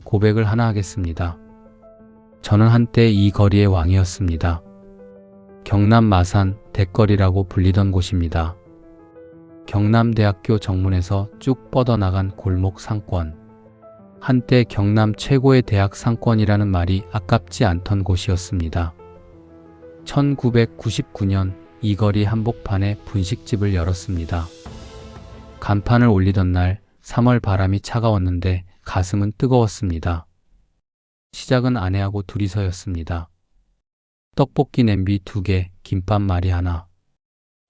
고백을 하나 하겠습니다. 저는 한때 이 거리의 왕이었습니다. 경남 마산 대거리라고 불리던 곳입니다. 경남대학교 정문에서 쭉 뻗어나간 골목 상권. 한때 경남 최고의 대학 상권이라는 말이 아깝지 않던 곳이었습니다. 1999년 이 거리 한복판에 분식집을 열었습니다. 간판을 올리던 날 3월 바람이 차가웠는데 가슴은 뜨거웠습니다. 시작은 아내하고 둘이서였습니다. 떡볶이 냄비 2개, 김밥 말이 하나.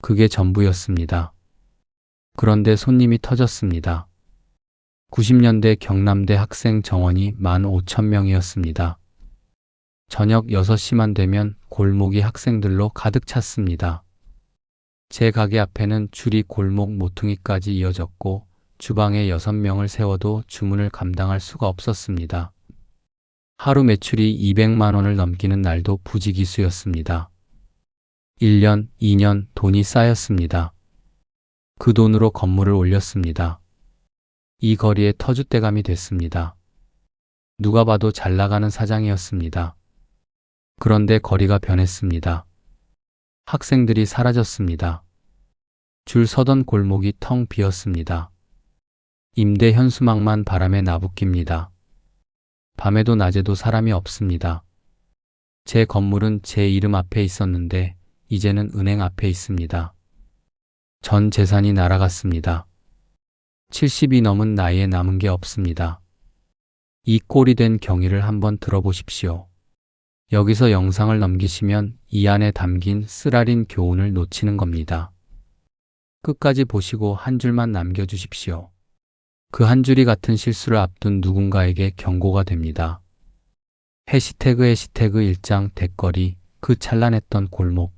그게 전부였습니다. 그런데 손님이 터졌습니다. 90년대 경남대 학생 정원이 15,000명이었습니다. 저녁 6시만 되면 골목이 학생들로 가득 찼습니다. 제 가게 앞에는 줄이 골목 모퉁이까지 이어졌고 주방에 6명을 세워도 주문을 감당할 수가 없었습니다. 하루 매출이 200만 원을 넘기는 날도 부지기수였습니다. 1년, 2년 돈이 쌓였습니다. 그 돈으로 건물을 올렸습니다. 이 거리에 터줏대감이 됐습니다. 누가 봐도 잘 나가는 사장이었습니다. 그런데 거리가 변했습니다. 학생들이 사라졌습니다. 줄 서던 골목이 텅 비었습니다. 임대 현수막만 바람에 나부낍니다. 밤에도 낮에도 사람이 없습니다. 제 건물은 제 이름 앞에 있었는데 이제는 은행 앞에 있습니다. 전 재산이 날아갔습니다. 70이 넘은 나이에 남은 게 없습니다. 이 꼴이 된 경위를 한번 들어보십시오. 여기서 영상을 넘기시면 이 안에 담긴 쓰라린 교훈을 놓치는 겁니다. 끝까지 보시고 한 줄만 남겨주십시오. 그 한 줄이 같은 실수를 앞둔 누군가에게 경고가 됩니다. 해시태그 1장 대거리, 그 찬란했던 골목.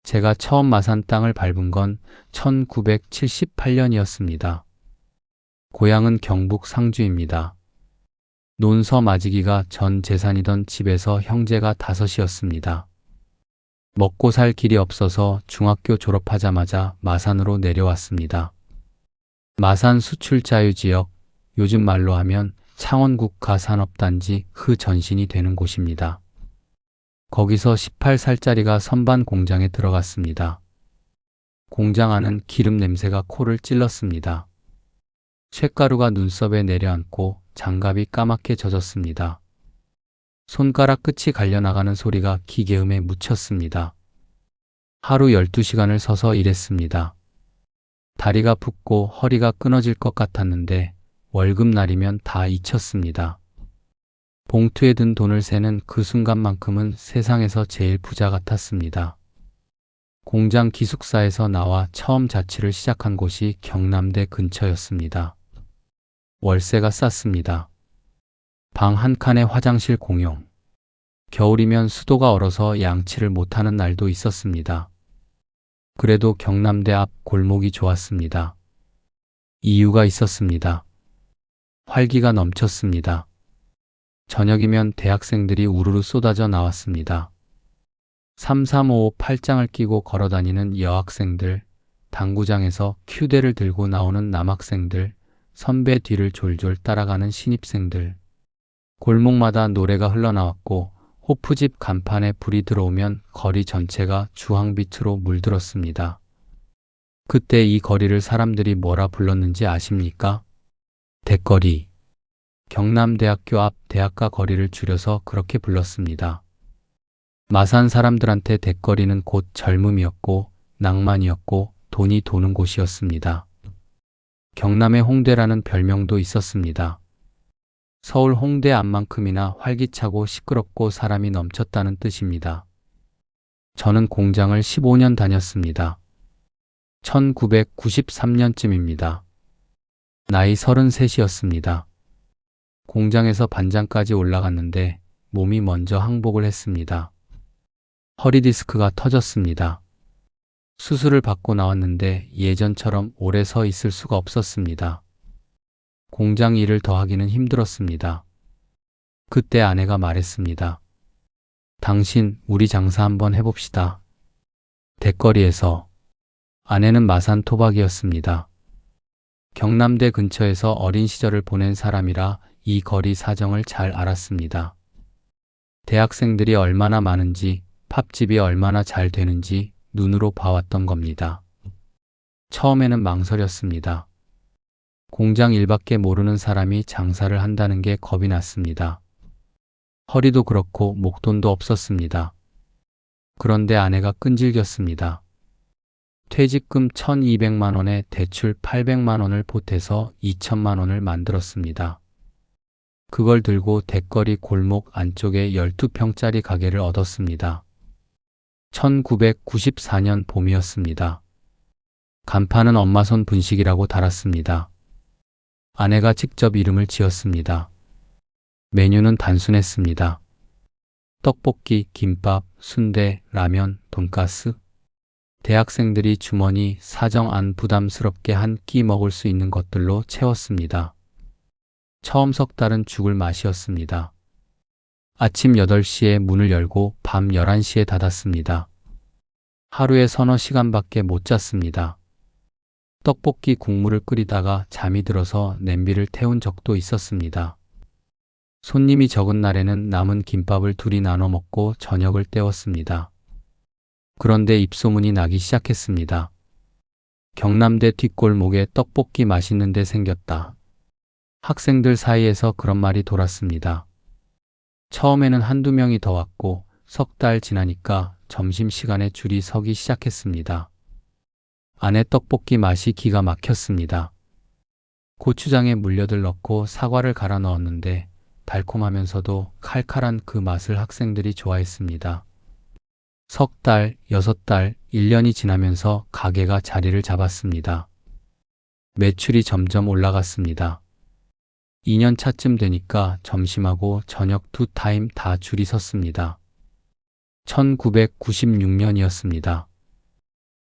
제가 처음 마산 땅을 밟은 건 1978년이었습니다. 고향은 경북 상주입니다. 논서 맞이기가 전 재산이던 집에서 형제가 5이었습니다. 먹고 살 길이 없어서 중학교 졸업하자마자 마산으로 내려왔습니다. 마산 수출자유지역, 요즘 말로 하면 창원국가산업단지 그 전신이 되는 곳입니다. 거기서 18살짜리가 선반 공장에 들어갔습니다. 공장 안은 기름 냄새가 코를 찔렀습니다. 쇳가루가 눈썹에 내려앉고 장갑이 까맣게 젖었습니다. 손가락 끝이 갈려나가는 소리가 기계음에 묻혔습니다. 하루 12시간을 서서 일했습니다. 다리가 붓고 허리가 끊어질 것 같았는데 월급날이면 다 잊혔습니다. 봉투에 든 돈을 세는 그 순간만큼은 세상에서 제일 부자 같았습니다. 공장 기숙사에서 나와 처음 자취를 시작한 곳이 경남대 근처였습니다. 월세가 쌌습니다. 방 한 칸에 화장실 공용. 겨울이면 수도가 얼어서 양치를 못하는 날도 있었습니다. 그래도 경남대 앞 골목이 좋았습니다. 이유가 있었습니다. 활기가 넘쳤습니다. 저녁이면 대학생들이 우르르 쏟아져 나왔습니다. 3355 팔짱을 끼고 걸어다니는 여학생들, 당구장에서 큐대를 들고 나오는 남학생들, 선배 뒤를 졸졸 따라가는 신입생들. 골목마다 노래가 흘러나왔고 호프집 간판에 불이 들어오면 거리 전체가 주황빛으로 물들었습니다. 그때 이 거리를 사람들이 뭐라 불렀는지 아십니까? 대거리. 경남대학교 앞 대학가 거리를 줄여서 그렇게 불렀습니다. 마산 사람들한테 대거리는 곧 젊음이었고 낭만이었고 돈이 도는 곳이었습니다. 경남의 홍대라는 별명도 있었습니다. 서울 홍대 앞만큼이나 활기차고 시끄럽고 사람이 넘쳤다는 뜻입니다. 저는 공장을 15년 다녔습니다. 1993년쯤입니다. 나이 33이었습니다. 공장에서 반장까지 올라갔는데 몸이 먼저 항복을 했습니다. 허리 디스크가 터졌습니다. 수술을 받고 나왔는데 예전처럼 오래 서 있을 수가 없었습니다. 공장 일을 더 하기는 힘들었습니다. 그때 아내가 말했습니다. 당신, 우리 장사 한번 해봅시다. 대거리에서. 아내는 마산 토박이었습니다. 경남대 근처에서 어린 시절을 보낸 사람이라 이 거리 사정을 잘 알았습니다. 대학생들이 얼마나 많은지, 팝집이 얼마나 잘 되는지 눈으로 봐왔던 겁니다. 처음에는 망설였습니다. 공장 일밖에 모르는 사람이 장사를 한다는 게 겁이 났습니다. 허리도 그렇고 목돈도 없었습니다. 그런데 아내가 끈질겼습니다. 퇴직금 1,200만 원에 대출 800만 원을 보태서 2천만 원을 만들었습니다. 그걸 들고 대거리 골목 안쪽에 12평짜리 가게를 얻었습니다. 1994년 봄이었습니다. 간판은 엄마 손 분식이라고 달았습니다. 아내가 직접 이름을 지었습니다. 메뉴는 단순했습니다. 떡볶이, 김밥, 순대, 라면, 돈가스. 대학생들이 주머니 사정 안 부담스럽게 한 끼 먹을 수 있는 것들로 채웠습니다. 처음 석 달은 죽을 맛이었습니다. 아침 8시에 문을 열고 밤 11시에 닫았습니다. 하루에 서너 시간밖에 못 잤습니다. 떡볶이 국물을 끓이다가 잠이 들어서 냄비를 태운 적도 있었습니다. 손님이 적은 날에는 남은 김밥을 둘이 나눠 먹고 저녁을 때웠습니다. 그런데 입소문이 나기 시작했습니다. 경남대 뒷골목에 떡볶이 맛있는 데 생겼다. 학생들 사이에서 그런 말이 돌았습니다. 처음에는 한두 명이 더 왔고 석 달 지나니까 점심시간에 줄이 서기 시작했습니다. 안에 떡볶이 맛이 기가 막혔습니다. 고추장에 물엿을 넣고 사과를 갈아 넣었는데 달콤하면서도 칼칼한 그 맛을 학생들이 좋아했습니다. 석 달, 6달, 1년이 지나면서 가게가 자리를 잡았습니다. 매출이 점점 올라갔습니다. 2년 차쯤 되니까 점심하고 저녁 두 타임 다 줄이 섰습니다. 1996년이었습니다.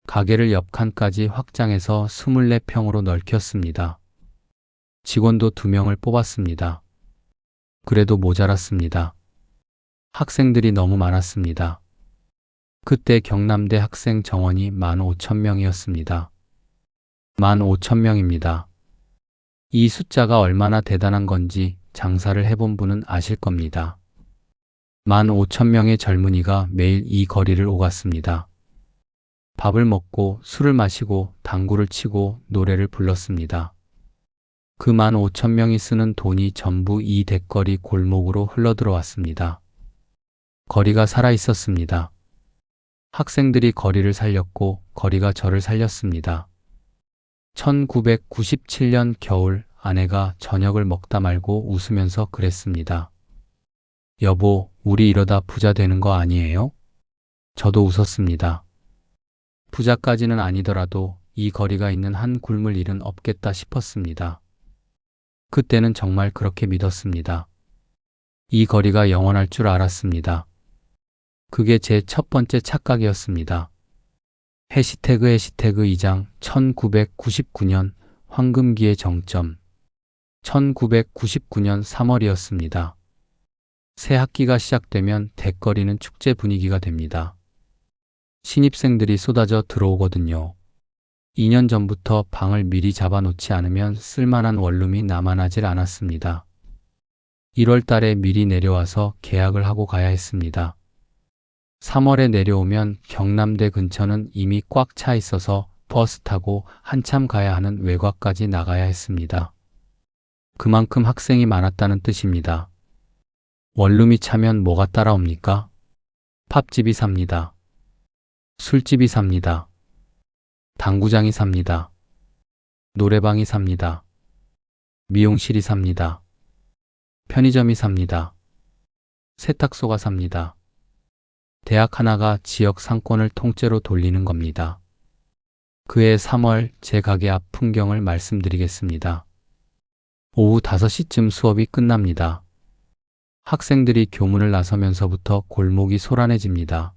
가게를 옆 칸까지 확장해서 24평으로 넓혔습니다. 직원도 2명을 뽑았습니다. 그래도 모자랐습니다. 학생들이 너무 많았습니다. 그때 경남대 학생 정원이 15,000명이었습니다. 15,000명입니다. 이 숫자가 얼마나 대단한 건지 장사를 해본 분은 아실 겁니다. 15,000명의 젊은이가 매일 이 거리를 오갔습니다. 밥을 먹고 술을 마시고 당구를 치고 노래를 불렀습니다. 그 15,000명이 쓰는 돈이 전부 이 대거리 골목으로 흘러들어왔습니다. 거리가 살아있었습니다. 학생들이 거리를 살렸고 거리가 저를 살렸습니다. 1997년 겨울 아내가 저녁을 먹다 말고 웃으면서 그랬습니다. 여보, 우리 이러다 부자 되는 거 아니에요? 저도 웃었습니다. 부자까지는 아니더라도 이 거리가 있는 한 굶을 일은 없겠다 싶었습니다. 그때는 정말 그렇게 믿었습니다. 이 거리가 영원할 줄 알았습니다. 그게 제 첫 번째 착각이었습니다. 해시태그 2장 1999년 황금기의 정점 1999년 3월이었습니다. 새 학기가 시작되면 대거리는 축제 분위기가 됩니다. 신입생들이 쏟아져 들어오거든요. 2년 전부터 방을 미리 잡아놓지 않으면 쓸만한 원룸이 남아나질 않았습니다. 1월 달에 미리 내려와서 계약을 하고 가야 했습니다. 3월에 내려오면 경남대 근처는 이미 꽉 차 있어서 버스 타고 한참 가야 하는 외곽까지 나가야 했습니다. 그만큼 학생이 많았다는 뜻입니다. 원룸이 차면 뭐가 따라옵니까? 팝집이 삽니다. 술집이 삽니다. 당구장이 삽니다. 노래방이 삽니다. 미용실이 삽니다. 편의점이 삽니다. 세탁소가 삽니다. 대학 하나가 지역 상권을 통째로 돌리는 겁니다. 그해 3월 제 가게 앞 풍경을 말씀드리겠습니다. 오후 5시쯤 수업이 끝납니다. 학생들이 교문을 나서면서부터 골목이 소란해집니다.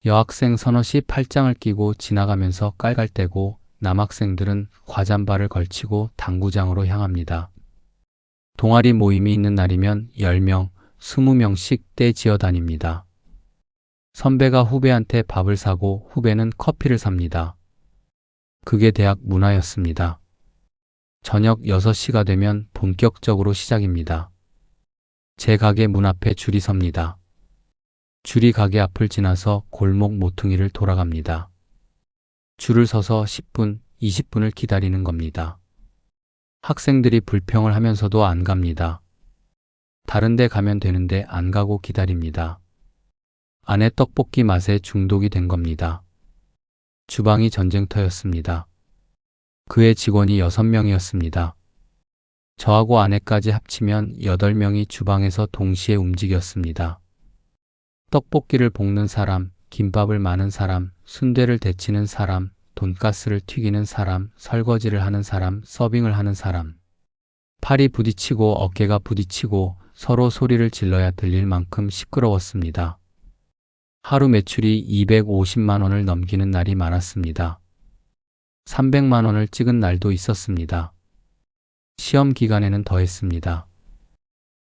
여학생 서너시 팔짱을 끼고 지나가면서 깔깔대고 남학생들은 과잠바를 걸치고 당구장으로 향합니다. 동아리 모임이 있는 날이면 10명, 20명씩 떼 지어 다닙니다. 선배가 후배한테 밥을 사고 후배는 커피를 삽니다. 그게 대학 문화였습니다. 저녁 6시가 되면 본격적으로 시작입니다. 제 가게 문 앞에 줄이 섭니다. 줄이 가게 앞을 지나서 골목 모퉁이를 돌아갑니다. 줄을 서서 10분, 20분을 기다리는 겁니다. 학생들이 불평을 하면서도 안 갑니다. 다른 데 가면 되는데 안 가고 기다립니다. 아내 떡볶이 맛에 중독이 된 겁니다. 주방이 전쟁터였습니다. 그의 직원이 6명이었습니다. 저하고 아내까지 합치면 8명이 주방에서 동시에 움직였습니다. 떡볶이를 볶는 사람, 김밥을 마는 사람, 순대를 데치는 사람, 돈가스를 튀기는 사람, 설거지를 하는 사람, 서빙을 하는 사람. 팔이 부딪히고 어깨가 부딪히고 서로 소리를 질러야 들릴 만큼 시끄러웠습니다. 하루 매출이 250만 원을 넘기는 날이 많았습니다. 300만 원을 찍은 날도 있었습니다. 시험 기간에는 더했습니다.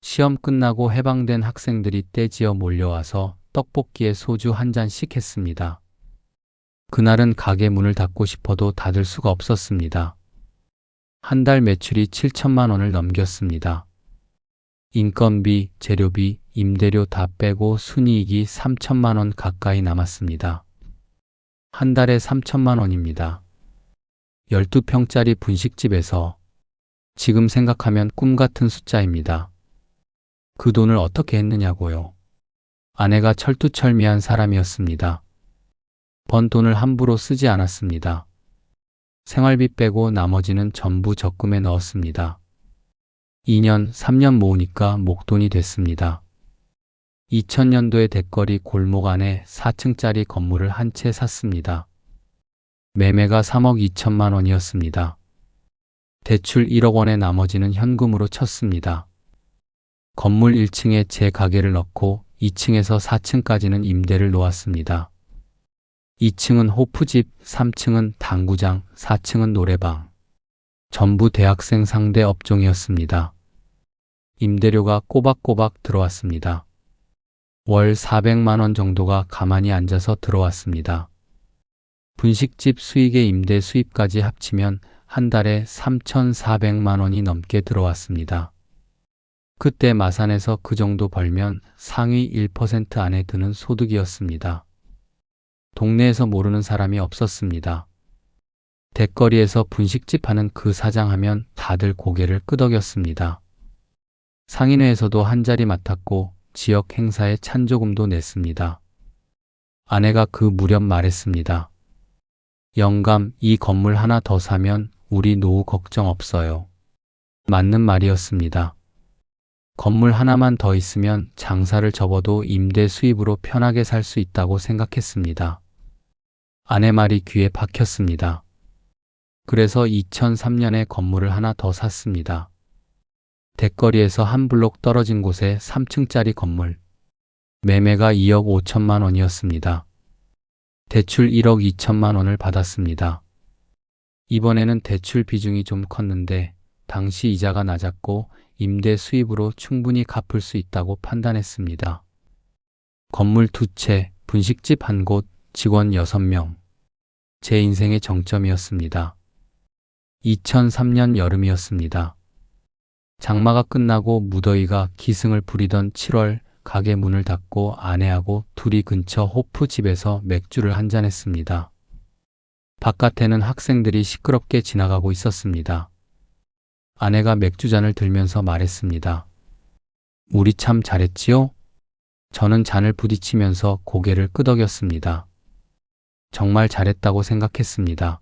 시험 끝나고 해방된 학생들이 떼지어 몰려와서 떡볶이에 소주 한 잔씩 했습니다. 그날은 가게 문을 닫고 싶어도 닫을 수가 없었습니다. 한 달 매출이 7천만 원을 넘겼습니다. 인건비, 재료비, 임대료 다 빼고 순이익이 3천만 원 가까이 남았습니다. 한 달에 3천만 원입니다. 12평짜리 분식집에서 지금 생각하면 꿈 같은 숫자입니다. 그 돈을 어떻게 했느냐고요. 아내가 철두철미한 사람이었습니다. 번 돈을 함부로 쓰지 않았습니다. 생활비 빼고 나머지는 전부 적금에 넣었습니다. 2년, 3년 모으니까 목돈이 됐습니다. 2000년도에 대거리 골목 안에 4층짜리 건물을 한 채 샀습니다. 매매가 3억 2천만 원이었습니다. 대출 1억 원의 나머지는 현금으로 쳤습니다. 건물 1층에 제 가게를 넣고 2층에서 4층까지는 임대를 놓았습니다. 2층은 호프집, 3층은 당구장, 4층은 노래방. 전부 대학생 상대 업종이었습니다. 임대료가 꼬박꼬박 들어왔습니다. 월 400만 원 정도가 가만히 앉아서 들어왔습니다. 분식집 수익의 임대 수입까지 합치면 한 달에 3,400만 원이 넘게 들어왔습니다. 그때 마산에서 그 정도 벌면 상위 1% 안에 드는 소득이었습니다. 동네에서 모르는 사람이 없었습니다. 대거리에서 분식집 하는 그 사장 하면 다들 고개를 끄덕였습니다. 상인회에서도 한 자리 맡았고 지역 행사에 찬조금도 냈습니다. 아내가 그 무렵 말했습니다. 영감, 이 건물 하나 더 사면 우리 노후 걱정 없어요. 맞는 말이었습니다. 건물 하나만 더 있으면 장사를 접어도 임대 수입으로 편하게 살 수 있다고 생각했습니다. 아내 말이 귀에 박혔습니다. 그래서 2003년에 건물을 하나 더 샀습니다. 대거리에서 한 블록 떨어진 곳에 3층짜리 건물. 매매가 2억 5천만 원이었습니다. 대출 1억 2천만 원을 받았습니다. 이번에는 대출 비중이 좀 컸는데 당시 이자가 낮았고 임대 수입으로 충분히 갚을 수 있다고 판단했습니다. 건물 2채, 분식집 1곳, 직원 6명. 제 인생의 정점이었습니다. 2003년 여름이었습니다. 장마가 끝나고 무더위가 기승을 부리던 7월 가게 문을 닫고 아내하고 둘이 근처 호프집에서 맥주를 한잔했습니다. 바깥에는 학생들이 시끄럽게 지나가고 있었습니다. 아내가 맥주잔을 들면서 말했습니다. 우리 참 잘했지요? 저는 잔을 부딪히면서 고개를 끄덕였습니다. 정말 잘했다고 생각했습니다.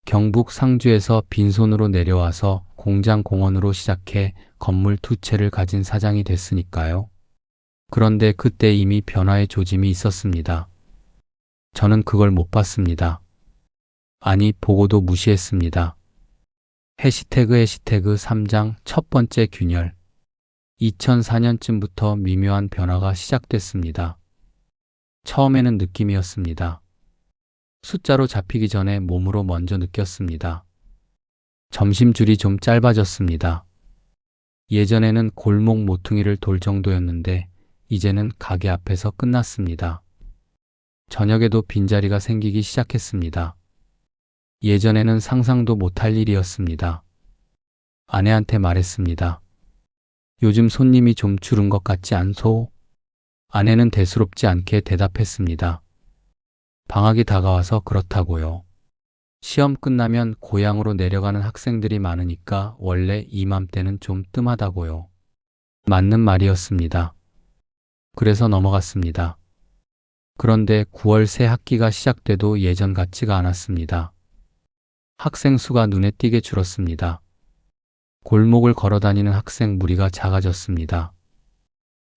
경북 상주에서 빈손으로 내려와서 공장 공원으로 시작해 건물 2채를 가진 사장이 됐으니까요. 그런데 그때 이미 변화의 조짐이 있었습니다. 저는 그걸 못 봤습니다. 아니, 보고도 무시했습니다. 해시태그 3장 첫 번째 균열. 2004년쯤부터 미묘한 변화가 시작됐습니다. 처음에는 느낌이었습니다. 숫자로 잡히기 전에 몸으로 먼저 느꼈습니다. 점심줄이 좀 짧아졌습니다. 예전에는 골목 모퉁이를 돌 정도였는데 이제는 가게 앞에서 끝났습니다. 저녁에도 빈자리가 생기기 시작했습니다. 예전에는 상상도 못할 일이었습니다. 아내한테 말했습니다. 요즘 손님이 좀 줄은 것 같지 않소? 아내는 대수롭지 않게 대답했습니다. 방학이 다가와서 그렇다고요. 시험 끝나면 고향으로 내려가는 학생들이 많으니까 원래 이맘때는 좀 뜸하다고요. 맞는 말이었습니다. 그래서 넘어갔습니다. 그런데 9월 새 학기가 시작돼도 예전 같지가 않았습니다. 학생 수가 눈에 띄게 줄었습니다. 골목을 걸어다니는 학생 무리가 작아졌습니다.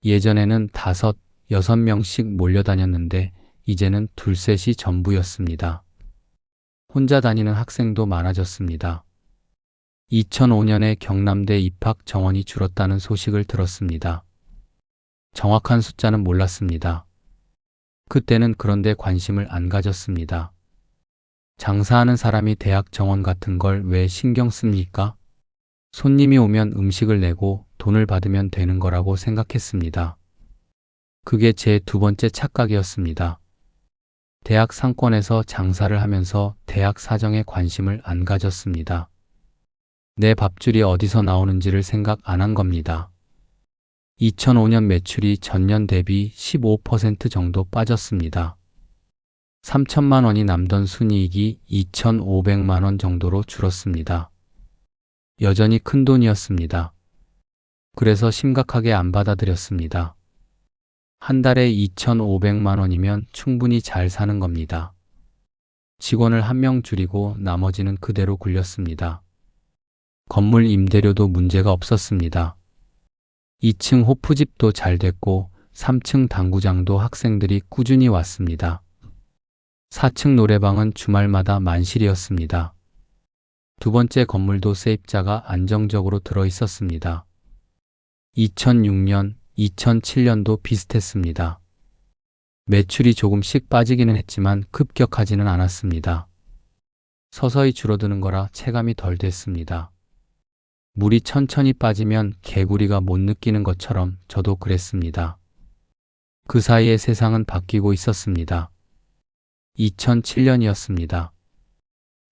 예전에는 5, 6명씩 몰려다녔는데 이제는 둘셋이 전부였습니다. 혼자 다니는 학생도 많아졌습니다. 2005년에 경남대 입학 정원이 줄었다는 소식을 들었습니다. 정확한 숫자는 몰랐습니다. 그때는 그런데 관심을 안 가졌습니다. 장사하는 사람이 대학 정원 같은 걸 왜 신경 씁니까? 손님이 오면 음식을 내고 돈을 받으면 되는 거라고 생각했습니다. 그게 제 두 번째 착각이었습니다. 대학 상권에서 장사를 하면서 대학 사정에 관심을 안 가졌습니다. 내 밥줄이 어디서 나오는지를 생각 안 한 겁니다. 2005년 매출이 전년 대비 15% 정도 빠졌습니다. 3천만 원이 남던 순이익이 2,500만 원 정도로 줄었습니다. 여전히 큰 돈이었습니다. 그래서 심각하게 안 받아들였습니다. 한 달에 2,500만 원이면 충분히 잘 사는 겁니다. 직원을 1명 줄이고 나머지는 그대로 굴렸습니다. 건물 임대료도 문제가 없었습니다. 2층 호프집도 잘 됐고 3층 당구장도 학생들이 꾸준히 왔습니다. 4층 노래방은 주말마다 만실이었습니다. 두 번째 건물도 세입자가 안정적으로 들어 있었습니다. 2006년, 2007년도 비슷했습니다. 매출이 조금씩 빠지기는 했지만 급격하지는 않았습니다. 서서히 줄어드는 거라 체감이 덜 됐습니다. 물이 천천히 빠지면 개구리가 못 느끼는 것처럼 저도 그랬습니다. 그 사이에 세상은 바뀌고 있었습니다. 2007년이었습니다.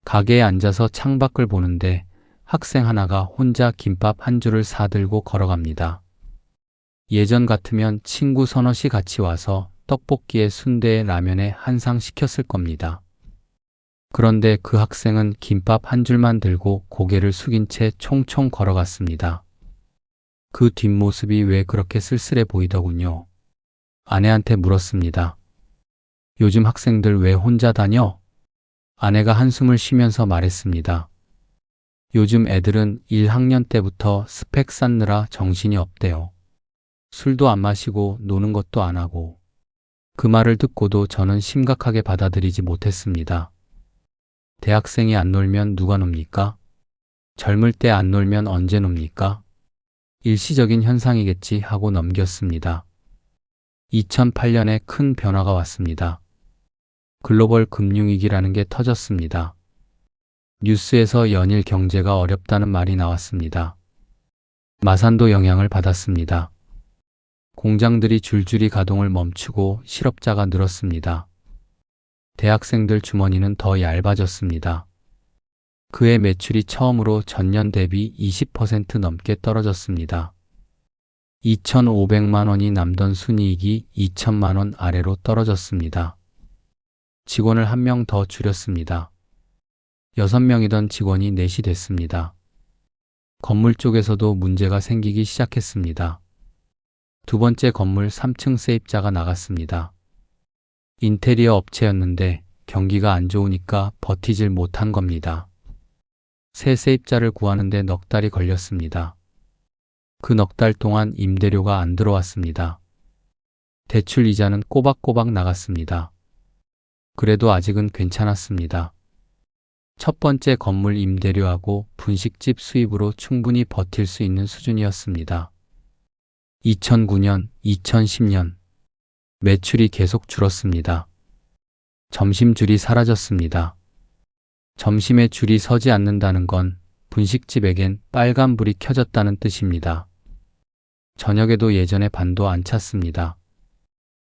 가게에 앉아서 창밖을 보는데 학생 하나가 혼자 김밥 한 줄을 사들고 걸어갑니다. 예전 같으면 친구 서너시 같이 와서 떡볶이에 순대에 라면에 한 상 시켰을 겁니다. 그런데 그 학생은 김밥 한 줄만 들고 고개를 숙인 채 총총 걸어갔습니다. 그 뒷모습이 왜 그렇게 쓸쓸해 보이더군요. 아내한테 물었습니다. 요즘 학생들 왜 혼자 다녀? 아내가 한숨을 쉬면서 말했습니다. 요즘 애들은 1학년 때부터 스펙 쌓느라 정신이 없대요. 술도 안 마시고 노는 것도 안 하고. 그 말을 듣고도 저는 심각하게 받아들이지 못했습니다. 대학생이 안 놀면 누가 놉니까? 젊을 때 안 놀면 언제 놉니까? 일시적인 현상이겠지 하고 넘겼습니다. 2008년에 큰 변화가 왔습니다. 글로벌 금융위기라는 게 터졌습니다. 뉴스에서 연일 경제가 어렵다는 말이 나왔습니다. 마산도 영향을 받았습니다. 공장들이 줄줄이 가동을 멈추고 실업자가 늘었습니다. 대학생들 주머니는 더 얇아졌습니다. 그해 매출이 처음으로 전년 대비 20% 넘게 떨어졌습니다. 2,500만 원이 남던 순이익이 2천만 원 아래로 떨어졌습니다. 직원을 1명 더 줄였습니다. 6명이던 직원이 4이 됐습니다. 건물 쪽에서도 문제가 생기기 시작했습니다. 두 번째 건물 3층 세입자가 나갔습니다. 인테리어 업체였는데 경기가 안 좋으니까 버티질 못한 겁니다. 새 세입자를 구하는데 넉 달이 걸렸습니다. 그 넉 달 동안 임대료가 안 들어왔습니다. 대출 이자는 꼬박꼬박 나갔습니다. 그래도 아직은 괜찮았습니다. 첫 번째 건물 임대료하고 분식집 수입으로 충분히 버틸 수 있는 수준이었습니다. 2009년, 2010년 매출이 계속 줄었습니다. 점심줄이 사라졌습니다. 점심에 줄이 서지 않는다는 건 분식집에겐 빨간불이 켜졌다는 뜻입니다. 저녁에도 예전의 반도 안 찼습니다.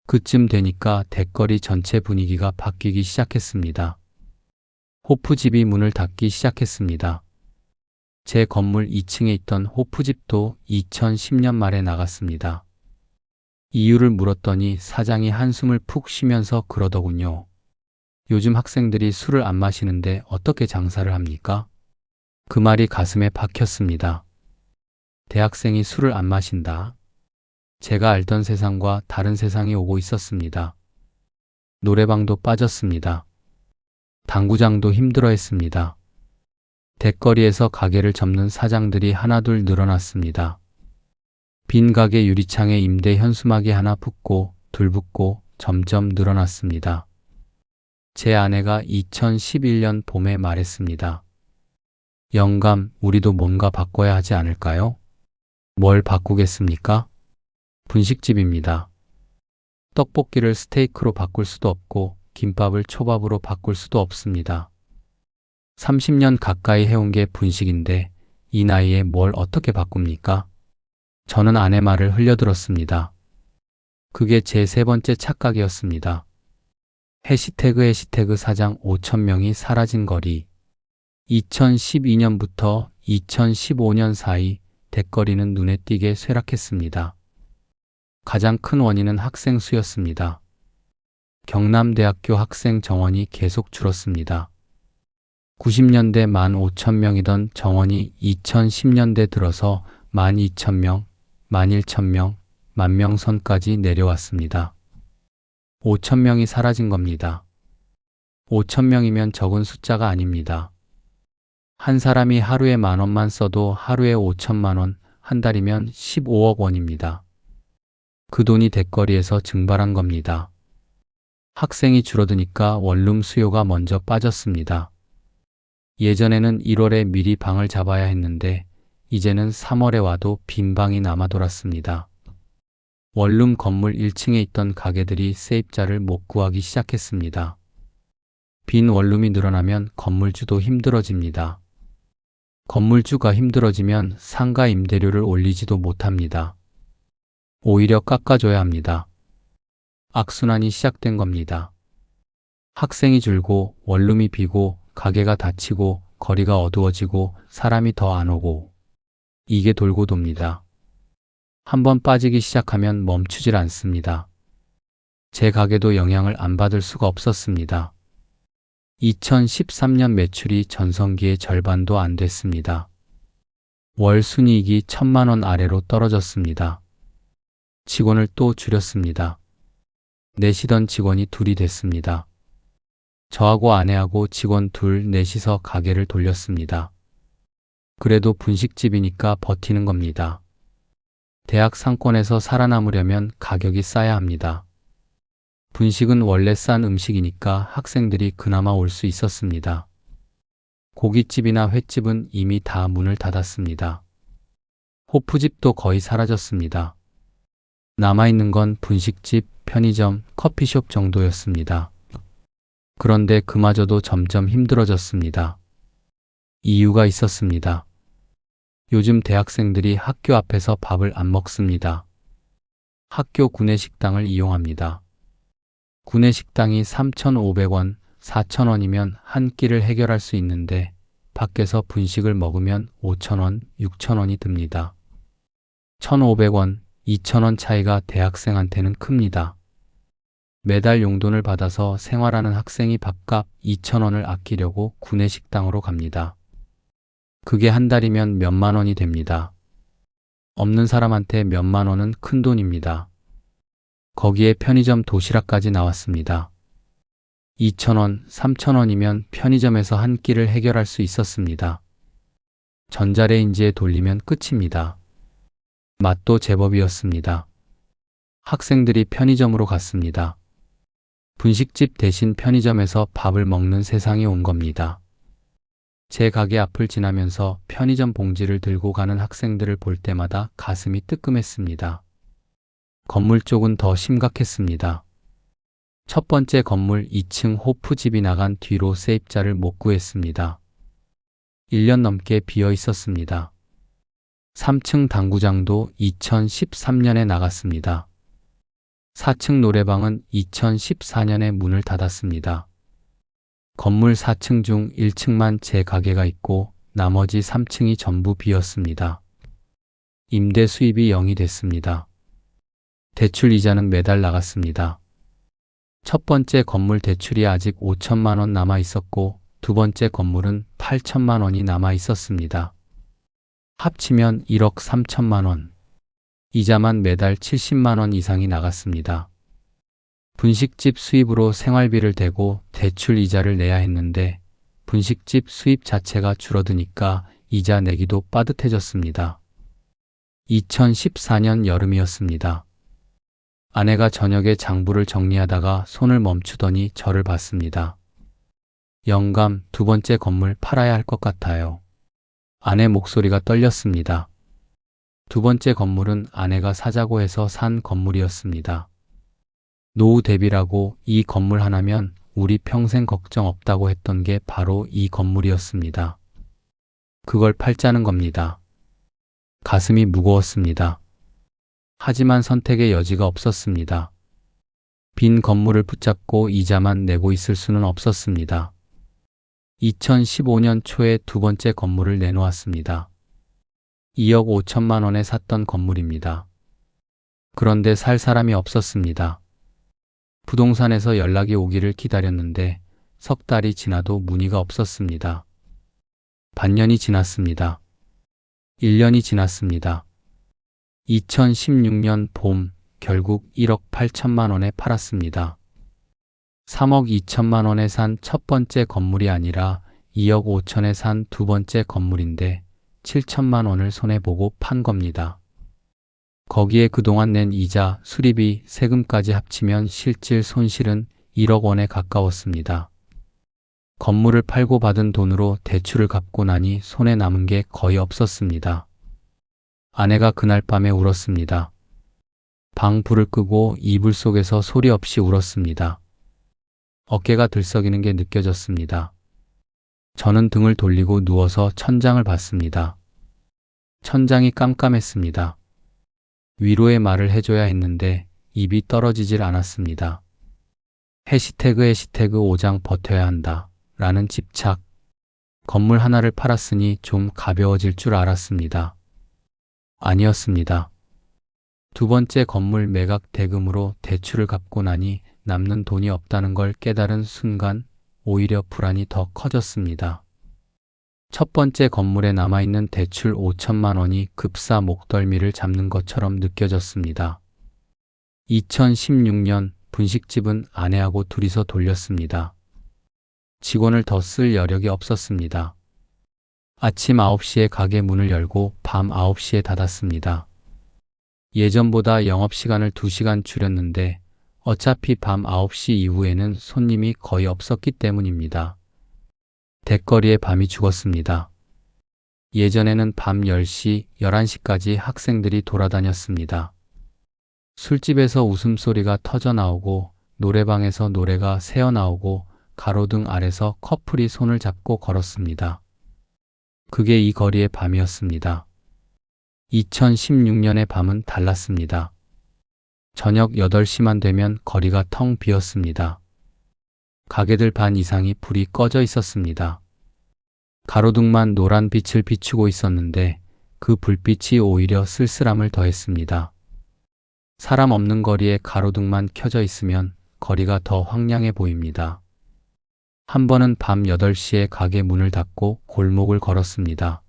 그쯤 되니까 대거리 전체 분위기가 바뀌기 시작했습니다. 호프집이 문을 닫기 시작했습니다. 제 건물 2층에 있던 호프집도 2010년 말에 나갔습니다. 이유를 물었더니 사장이 한숨을 푹 쉬면서 그러더군요. 요즘 학생들이 술을 안 마시는데 어떻게 장사를 합니까? 그 말이 가슴에 박혔습니다. 대학생이 술을 안 마신다. 제가 알던 세상과 다른 세상이 오고 있었습니다. 노래방도 빠졌습니다. 당구장도 힘들어했습니다. 대거리에서 가게를 접는 사장들이 하나둘 늘어났습니다. 빈 가게 유리창에 임대 현수막이 하나 붙고 둘 붙고 점점 늘어났습니다. 제 아내가 2011년 봄에 말했습니다. 영감, 우리도 뭔가 바꿔야 하지 않을까요? 뭘 바꾸겠습니까? 분식집입니다. 떡볶이를 스테이크로 바꿀 수도 없고 김밥을 초밥으로 바꿀 수도 없습니다. 30년 가까이 해온 게 분식인데 이 나이에 뭘 어떻게 바꿉니까? 저는 아내 말을 흘려들었습니다. 그게 제 세 번째 착각이었습니다. 해시태그 사장 5,000명이 사라진 거리. 2012년부터 2015년 사이 대거리는 눈에 띄게 쇠락했습니다. 가장 큰 원인은 학생 수였습니다. 경남대학교 학생 정원이 계속 줄었습니다. 90년대 15,000명이던 정원이 2010년대 들어서 12,000명, 11,000명, 10,000명 선까지 내려왔습니다. 5,000명이 사라진 겁니다. 5,000명이면 적은 숫자가 아닙니다. 한 사람이 하루에 10,000원만 써도 하루에 5천만 원, 한 달이면 15억 원입니다. 그 돈이 대거리에서 증발한 겁니다. 학생이 줄어드니까 원룸 수요가 먼저 빠졌습니다. 예전에는 1월에 미리 방을 잡아야 했는데 이제는 3월에 와도 빈 방이 남아 돌았습니다. 원룸 건물 1층에 있던 가게들이 세입자를 못 구하기 시작했습니다. 빈 원룸이 늘어나면 건물주도 힘들어집니다. 건물주가 힘들어지면 상가 임대료를 올리지도 못합니다. 오히려 깎아줘야 합니다. 악순환이 시작된 겁니다. 학생이 줄고 원룸이 비고 가게가 닫히고 거리가 어두워지고 사람이 더 안 오고 이게 돌고 돕니다. 한번 빠지기 시작하면 멈추질 않습니다. 제 가게도 영향을 안 받을 수가 없었습니다. 2013년 매출이 전성기의 절반도 안 됐습니다. 월 순이익이 1,000만 원 아래로 떨어졌습니다. 직원을 또 줄였습니다. 넷이던 직원이 둘이 됐습니다. 저하고 아내하고 직원 둘 넷이서 가게를 돌렸습니다. 그래도 분식집이니까 버티는 겁니다. 대학 상권에서 살아남으려면 가격이 싸야 합니다. 분식은 원래 싼 음식이니까 학생들이 그나마 올 수 있었습니다. 고깃집이나 횟집은 이미 다 문을 닫았습니다. 호프집도 거의 사라졌습니다. 남아있는 건 분식집, 편의점, 커피숍 정도였습니다. 그런데 그마저도 점점 힘들어졌습니다. 이유가 있었습니다. 요즘 대학생들이 학교 앞에서 밥을 안 먹습니다. 학교 구내식당을 이용합니다. 구내식당이 3,500원, 4,000원이면 한 끼를 해결할 수 있는데 밖에서 분식을 먹으면 5,000원, 6,000원이 듭니다. 1,500원, 2,000원 차이가 대학생한테는 큽니다. 매달 용돈을 받아서 생활하는 학생이 밥값 2,000원을 아끼려고 구내식당으로 갑니다. 그게 한 달이면 몇만 원이 됩니다. 없는 사람한테 몇만 원은 큰 돈입니다. 거기에 편의점 도시락까지 나왔습니다. 2,000원, 3,000원이면 편의점에서 한 끼를 해결할 수 있었습니다. 전자레인지에 돌리면 끝입니다. 맛도 제법이었습니다. 학생들이 편의점으로 갔습니다. 분식집 대신 편의점에서 밥을 먹는 세상이 온 겁니다. 제 가게 앞을 지나면서 편의점 봉지를 들고 가는 학생들을 볼 때마다 가슴이 뜨끔했습니다. 건물 쪽은 더 심각했습니다. 첫 번째 건물 2층 호프집이 나간 뒤로 세입자를 못 구했습니다. 1년 넘게 비어 있었습니다. 3층 당구장도 2013년에 나갔습니다. 4층 노래방은 2014년에 문을 닫았습니다. 건물 4층 중 1층만 제 가게가 있고 나머지 3층이 전부 비었습니다. 임대 수입이 0이 됐습니다. 대출 이자는 매달 나갔습니다. 첫 번째 건물 대출이 아직 5천만 원 남아 있었고 두 번째 건물은 8천만 원이 남아 있었습니다. 합치면 1억 3천만 원. 이자만 매달 70만 원 이상이 나갔습니다. 분식집 수입으로 생활비를 대고 대출 이자를 내야 했는데 분식집 수입 자체가 줄어드니까 이자 내기도 빠듯해졌습니다. 2014년 여름이었습니다. 아내가 저녁에 장부를 정리하다가 손을 멈추더니 저를 봤습니다. 영감, 두 번째 건물 팔아야 할 것 같아요. 아내 목소리가 떨렸습니다. 두 번째 건물은 아내가 사자고 해서 산 건물이었습니다. 노후 대비라고 이 건물 하나면 우리 평생 걱정 없다고 했던 게 바로 이 건물이었습니다. 그걸 팔자는 겁니다. 가슴이 무거웠습니다. 하지만 선택의 여지가 없었습니다. 빈 건물을 붙잡고 이자만 내고 있을 수는 없었습니다. 2015년 초에 두 번째 건물을 내놓았습니다. 2억 5천만 원에 샀던 건물입니다. 그런데 살 사람이 없었습니다. 부동산에서 연락이 오기를 기다렸는데 석 달이 지나도 문의가 없었습니다. 반년이 지났습니다. 1년이 지났습니다. 2016년 봄 결국 1억 8천만 원에 팔았습니다. 3억 2천만 원에 산 첫 번째 건물이 아니라 2억 5천에 산 두 번째 건물인데 7천만 원을 손해보고 판 겁니다. 거기에 그동안 낸 이자, 수리비, 세금까지 합치면 실질 손실은 1억 원에 가까웠습니다. 건물을 팔고 받은 돈으로 대출을 갚고 나니 손에 남은 게 거의 없었습니다. 아내가 그날 밤에 울었습니다. 방 불을 끄고 이불 속에서 소리 없이 울었습니다. 어깨가 들썩이는 게 느껴졌습니다. 저는 등을 돌리고 누워서 천장을 봤습니다. 천장이 깜깜했습니다. 위로의 말을 해줘야 했는데 입이 떨어지질 않았습니다. 해시태그 오장 버텨야 한다 라는 집착. 건물 하나를 팔았으니 좀 가벼워질 줄 알았습니다. 아니었습니다. 두 번째 건물 매각 대금으로 대출을 갚고 나니 남는 돈이 없다는 걸 깨달은 순간 오히려 불안이 더 커졌습니다. 첫 번째 건물에 남아있는 대출 5천만 원이 급사 목덜미를 잡는 것처럼 느껴졌습니다. 2016년 분식집은 아내하고 둘이서 돌렸습니다. 직원을 더 쓸 여력이 없었습니다. 아침 9시에 가게 문을 열고 밤 9시에 닫았습니다. 예전보다 영업시간을 2시간 줄였는데 어차피 밤 9시 이후에는 손님이 거의 없었기 때문입니다. 대거리에 밤이 죽었습니다. 예전에는 밤 10시, 11시까지 학생들이 돌아다녔습니다. 술집에서 웃음소리가 터져나오고 노래방에서 노래가 새어나오고 가로등 아래서 커플이 손을 잡고 걸었습니다. 그게 이 거리의 밤이었습니다. 2016년의 밤은 달랐습니다. 저녁 8시만 되면 거리가 텅 비었습니다. 가게들 반 이상이 불이 꺼져 있었습니다. 가로등만 노란 빛을 비추고 있었는데 그 불빛이 오히려 쓸쓸함을 더했습니다. 사람 없는 거리에 가로등만 켜져 있으면 거리가 더 황량해 보입니다. 한 번은 밤 8시에 가게 문을 닫고 골목을 걸었습니다.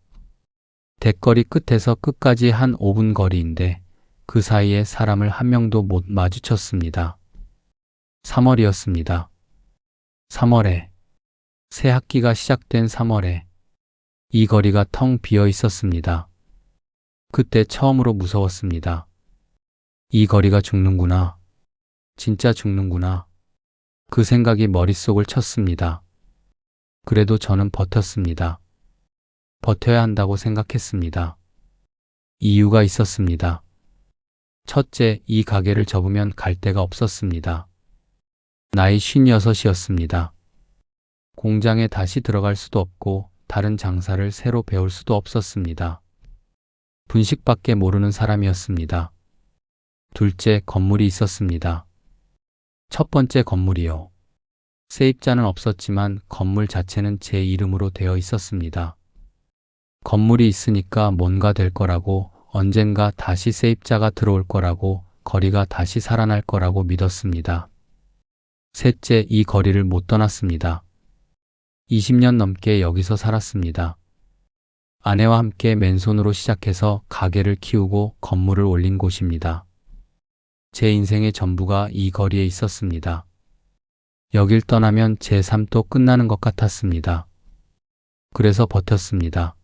대거리 끝에서 끝까지 한 5분 거리인데 그 사이에 사람을 한 명도 못 마주쳤습니다. 3월이었습니다. 3월에, 새 학기가 시작된 3월에 이 거리가 텅 비어 있었습니다. 그때 처음으로 무서웠습니다. 이 거리가 죽는구나. 진짜 죽는구나. 그 생각이 머릿속을 쳤습니다. 그래도 저는 버텼습니다. 버텨야 한다고 생각했습니다. 이유가 있었습니다. 첫째, 이 가게를 접으면 갈 데가 없었습니다. 나이 56이었습니다. 공장에 다시 들어갈 수도 없고 다른 장사를 새로 배울 수도 없었습니다. 분식밖에 모르는 사람이었습니다. 둘째, 건물이 있었습니다. 첫 번째 건물이요. 세입자는 없었지만 건물 자체는 제 이름으로 되어 있었습니다. 건물이 있으니까 뭔가 될 거라고, 언젠가 다시 세입자가 들어올 거라고, 거리가 다시 살아날 거라고 믿었습니다. 셋째, 이 거리를 못 떠났습니다. 20년 넘게 여기서 살았습니다. 아내와 함께 맨손으로 시작해서 가게를 키우고 건물을 올린 곳입니다. 제 인생의 전부가 이 거리에 있었습니다. 여길 떠나면 제 삶도 끝나는 것 같았습니다. 그래서 버텼습니다.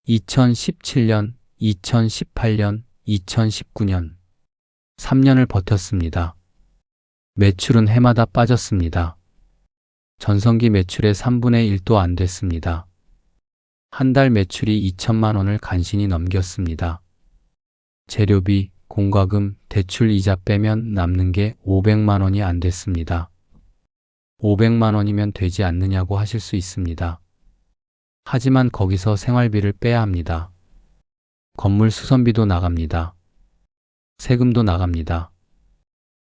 2017년, 2018년, 2019년, 3년을 버텼습니다. 매출은 해마다 빠졌습니다. 전성기 매출의 3분의 1도 안 됐습니다. 한 달 매출이 2천만 원을 간신히 넘겼습니다. 재료비, 공과금, 대출 이자 빼면 남는 게 500만 원이 안 됐습니다. 500만 원이면 되지 않느냐고 하실 수 있습니다. 하지만 거기서 생활비를 빼야 합니다. 건물 수선비도 나갑니다. 세금도 나갑니다.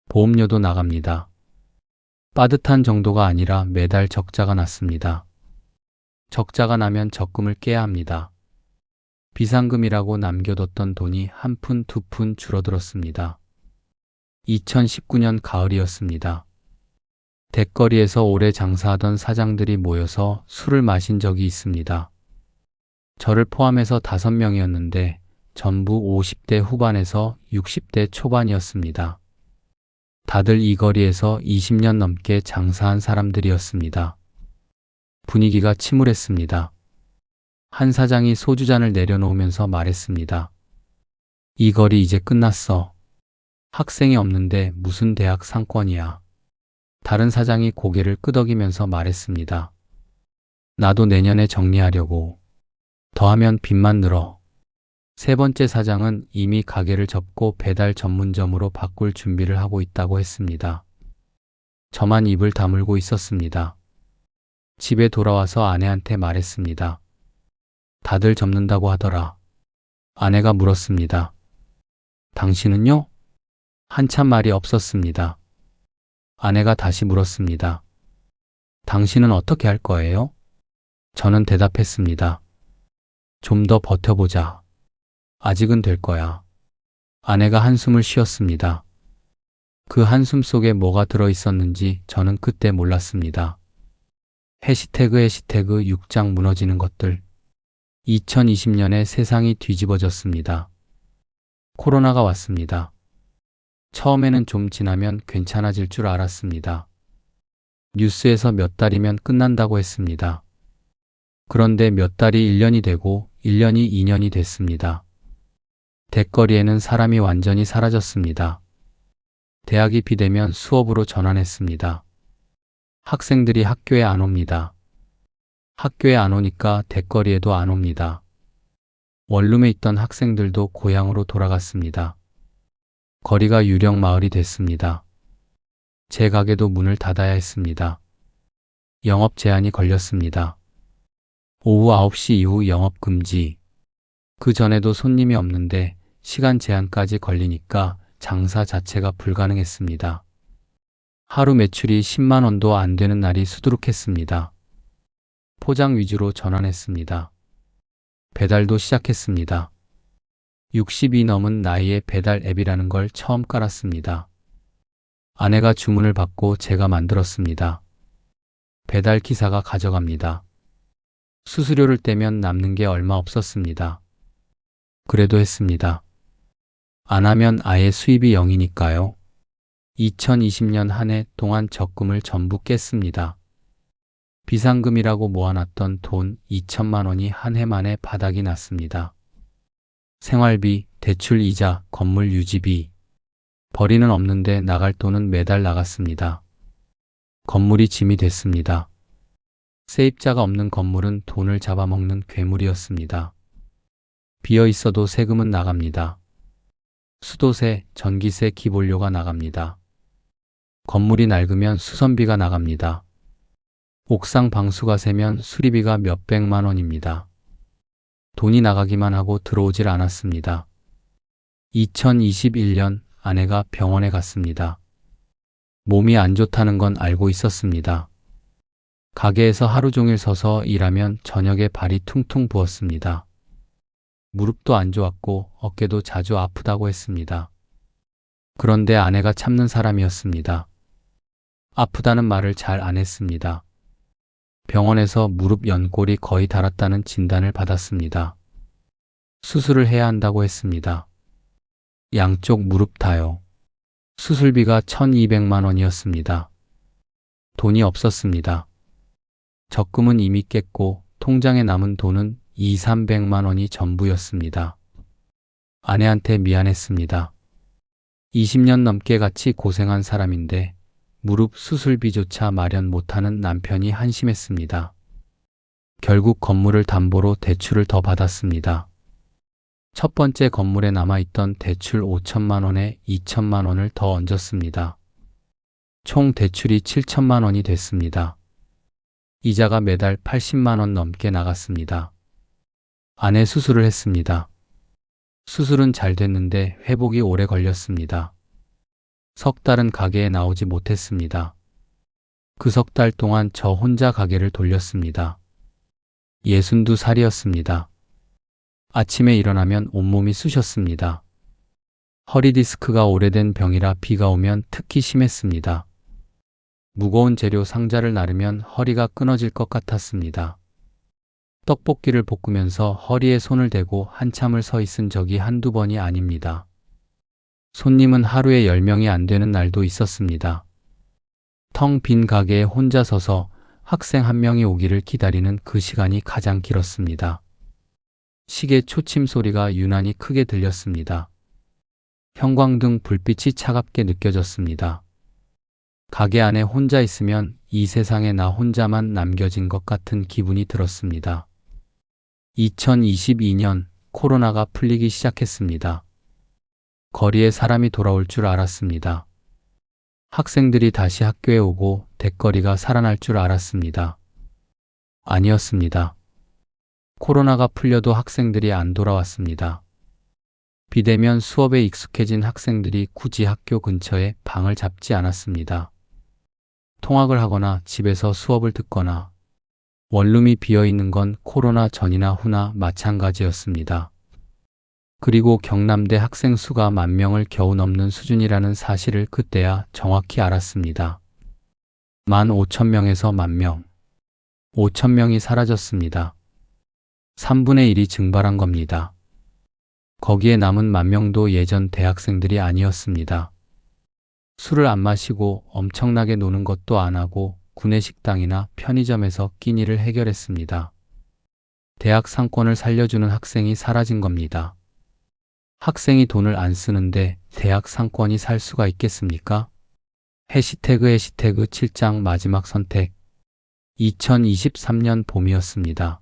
보험료도 나갑니다. 빠듯한 정도가 아니라 매달 적자가 났습니다. 적자가 나면 적금을 깨야 합니다. 비상금이라고 남겨뒀던 돈이 한 푼, 두 푼 줄어들었습니다. 2019년 가을이었습니다. 대거리에서 오래 장사하던 사장들이 모여서 술을 마신 적이 있습니다. 저를 포함해서 5명이었는데 전부 50대 후반에서 60대 초반이었습니다. 다들 이 거리에서 20년 넘게 장사한 사람들이었습니다. 분위기가 침울했습니다. 한 사장이 소주잔을 내려놓으면서 말했습니다. 이 거리 이제 끝났어. 학생이 없는데 무슨 대학 상권이야. 다른 사장이 고개를 끄덕이면서 말했습니다. 나도 내년에 정리하려고. 더하면 빚만 늘어. 세 번째 사장은 이미 가게를 접고 배달 전문점으로 바꿀 준비를 하고 있다고 했습니다. 저만 입을 다물고 있었습니다. 집에 돌아와서 아내한테 말했습니다. 다들 접는다고 하더라. 아내가 물었습니다. 당신은요? 한참 말이 없었습니다. 아내가 다시 물었습니다. 당신은 어떻게 할 거예요? 저는 대답했습니다. 좀 더 버텨보자. 아직은 될 거야. 아내가 한숨을 쉬었습니다. 그 한숨 속에 뭐가 들어있었는지 저는 그때 몰랐습니다. 해시태그 6장 무너지는 것들. 2020년에 세상이 뒤집어졌습니다. 코로나가 왔습니다. 처음에는 좀 지나면 괜찮아질 줄 알았습니다. 뉴스에서 몇 달이면 끝난다고 했습니다. 그런데 몇 달이 1년이 되고 1년이 2년이 됐습니다. 대거리에는 사람이 완전히 사라졌습니다. 대학이 비대면 수업으로 전환했습니다. 학생들이 학교에 안 옵니다. 학교에 안 오니까 대거리에도 안 옵니다. 원룸에 있던 학생들도 고향으로 돌아갔습니다. 거리가 유령 마을이 됐습니다. 제 가게도 문을 닫아야 했습니다. 영업 제한이 걸렸습니다. 오후 9시 이후 영업 금지. 그 전에도 손님이 없는데 시간 제한까지 걸리니까 장사 자체가 불가능했습니다. 하루 매출이 10만 원도 안 되는 날이 수두룩했습니다. 포장 위주로 전환했습니다. 배달도 시작했습니다. 60이 넘은 나이에 배달 앱이라는 걸 처음 깔았습니다. 아내가 주문을 받고 제가 만들었습니다. 배달 기사가 가져갑니다. 수수료를 떼면 남는 게 얼마 없었습니다. 그래도 했습니다. 안 하면 아예 수입이 0이니까요. 2020년 한 해 동안 적금을 전부 깼습니다. 비상금이라고 모아놨던 돈 2천만 원이 한 해 만에 바닥이 났습니다. 생활비, 대출 이자, 건물 유지비. 벌이는 없는데 나갈 돈은 매달 나갔습니다. 건물이 짐이 됐습니다. 세입자가 없는 건물은 돈을 잡아먹는 괴물이었습니다. 비어 있어도 세금은 나갑니다. 수도세, 전기세, 기본료가 나갑니다. 건물이 낡으면 수선비가 나갑니다. 옥상 방수가 새면 수리비가 몇백만 원입니다. 돈이 나가기만 하고 들어오질 않았습니다. 2021년 아내가 병원에 갔습니다. 몸이 안 좋다는 건 알고 있었습니다. 가게에서 하루 종일 서서 일하면 저녁에 발이 퉁퉁 부었습니다. 무릎도 안 좋았고 어깨도 자주 아프다고 했습니다. 그런데 아내가 참는 사람이었습니다. 아프다는 말을 잘 안 했습니다. 병원에서 무릎 연골이 거의 닳았다는 진단을 받았습니다. 수술을 해야 한다고 했습니다. 양쪽 무릎 다요. 수술비가 1,200만 원이었습니다. 돈이 없었습니다. 적금은 이미 깼고 통장에 남은 돈은 200~300만 원이 전부였습니다. 아내한테 미안했습니다. 20년 넘게 같이 고생한 사람인데 무릎 수술비조차 마련 못하는 남편이 한심했습니다. 결국 건물을 담보로 대출을 더 받았습니다. 첫 번째 건물에 남아있던 대출 5천만 원에 2천만 원을 더 얹었습니다. 총 대출이 7천만 원이 됐습니다. 이자가 매달 80만 원 넘게 나갔습니다. 아내 수술을 했습니다. 수술은 잘 됐는데 회복이 오래 걸렸습니다. 석 달은 가게에 나오지 못했습니다. 그 석 달 동안 저 혼자 가게를 돌렸습니다. 62살이었습니다. 아침에 일어나면 온몸이 쑤셨습니다. 허리 디스크가 오래된 병이라 비가 오면 특히 심했습니다. 무거운 재료 상자를 나르면 허리가 끊어질 것 같았습니다. 떡볶이를 볶으면서 허리에 손을 대고 한참을 서 있은 적이 한두 번이 아닙니다. 손님은 하루에 10명이 안 되는 날도 있었습니다. 텅 빈 가게에 혼자 서서 학생 한 명이 오기를 기다리는 그 시간이 가장 길었습니다. 시계 초침 소리가 유난히 크게 들렸습니다. 형광등 불빛이 차갑게 느껴졌습니다. 가게 안에 혼자 있으면 이 세상에 나 혼자만 남겨진 것 같은 기분이 들었습니다. 2022년 코로나가 풀리기 시작했습니다. 거리에 사람이 돌아올 줄 알았습니다. 학생들이 다시 학교에 오고 대거리가 살아날 줄 알았습니다. 아니었습니다. 코로나가 풀려도 학생들이 안 돌아왔습니다. 비대면 수업에 익숙해진 학생들이 굳이 학교 근처에 방을 잡지 않았습니다. 통학을 하거나 집에서 수업을 듣거나 원룸이 비어있는 건 코로나 전이나 후나 마찬가지였습니다. 그리고 경남대 학생 수가 10,000명을 겨우 넘는 수준이라는 사실을 그때야 정확히 알았습니다. 15,000명에서 10,000명. 5,000명이 사라졌습니다. 3분의 1이 증발한 겁니다. 거기에 남은 10,000명도 예전 대학생들이 아니었습니다. 술을 안 마시고 엄청나게 노는 것도 안 하고 구내식당이나 편의점에서 끼니를 해결했습니다. 대학 상권을 살려주는 학생이 사라진 겁니다. 학생이 돈을 안 쓰는데 대학 상권이 살 수가 있겠습니까? 해시태그 7장 마지막 선택. 2023년 봄이었습니다.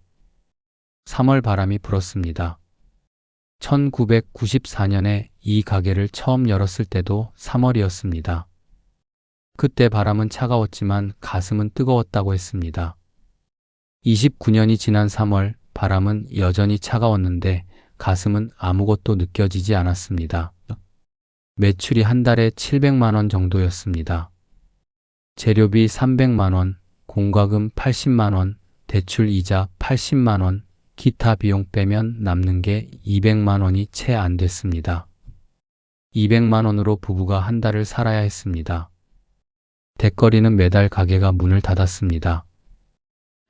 3월 바람이 불었습니다. 1994년에 이 가게를 처음 열었을 때도 3월이었습니다. 그때 바람은 차가웠지만 가슴은 뜨거웠다고 했습니다. 29년이 지난 3월 바람은 여전히 차가웠는데 가슴은 아무것도 느껴지지 않았습니다. 매출이 한 달에 700만 원 정도였습니다. 재료비 300만 원, 공과금 80만 원, 대출 이자 80만 원, 기타 비용 빼면 남는 게 200만 원이 채 안 됐습니다. 200만 원으로 부부가 한 달을 살아야 했습니다. 대거리는 매달 가게가 문을 닫았습니다.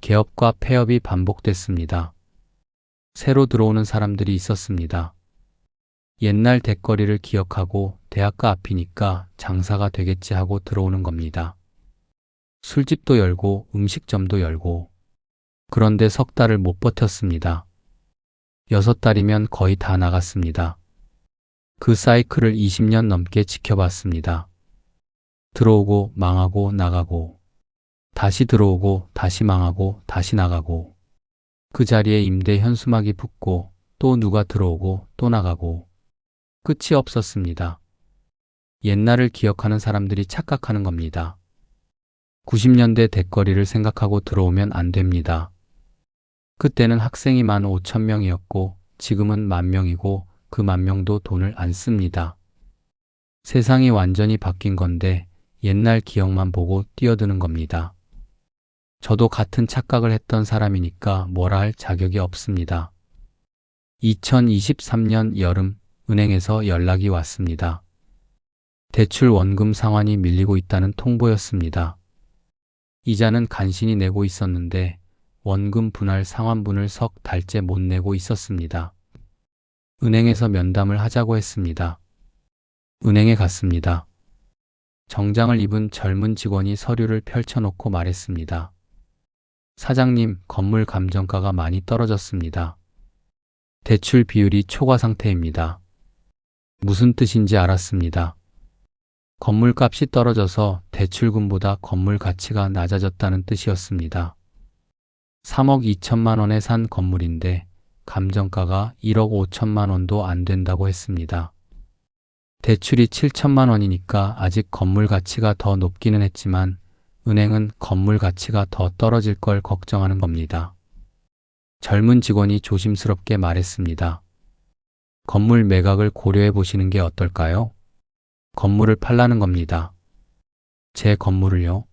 개업과 폐업이 반복됐습니다. 새로 들어오는 사람들이 있었습니다. 옛날 대거리를 기억하고 대학가 앞이니까 장사가 되겠지 하고 들어오는 겁니다. 술집도 열고 음식점도 열고. 그런데 석 달을 못 버텼습니다. 6달이면 거의 다 나갔습니다. 그 사이클을 20년 넘게 지켜봤습니다. 들어오고 망하고 나가고 다시 들어오고 다시 망하고 다시 나가고 그 자리에 임대 현수막이 붙고 또 누가 들어오고 또 나가고 끝이 없었습니다. 옛날을 기억하는 사람들이 착각하는 겁니다. 90년대 대거리를 생각하고 들어오면 안 됩니다. 그때는 학생이 15,000명이었고 지금은 10,000명이고 그 10,000명도 돈을 안 씁니다. 세상이 완전히 바뀐 건데 옛날 기억만 보고 뛰어드는 겁니다. 저도 같은 착각을 했던 사람이니까 뭐라 할 자격이 없습니다. 2023년 여름 은행에서 연락이 왔습니다. 대출 원금 상환이 밀리고 있다는 통보였습니다. 이자는 간신히 내고 있었는데 원금 분할 상환분을 석 달째 못 내고 있었습니다. 은행에서 면담을 하자고 했습니다. 은행에 갔습니다. 정장을 입은 젊은 직원이 서류를 펼쳐놓고 말했습니다. 사장님, 건물 감정가가 많이 떨어졌습니다. 대출 비율이 초과 상태입니다. 무슨 뜻인지 알았습니다. 건물값이 떨어져서 대출금보다 건물 가치가 낮아졌다는 뜻이었습니다. 3억 2천만 원에 산 건물인데 감정가가 1억 5천만 원도 안 된다고 했습니다. 대출이 7천만 원이니까 아직 건물 가치가 더 높기는 했지만 은행은 건물 가치가 더 떨어질 걸 걱정하는 겁니다. 젊은 직원이 조심스럽게 말했습니다. 건물 매각을 고려해 보시는 게 어떨까요? 건물을 팔라는 겁니다. 제 건물을요?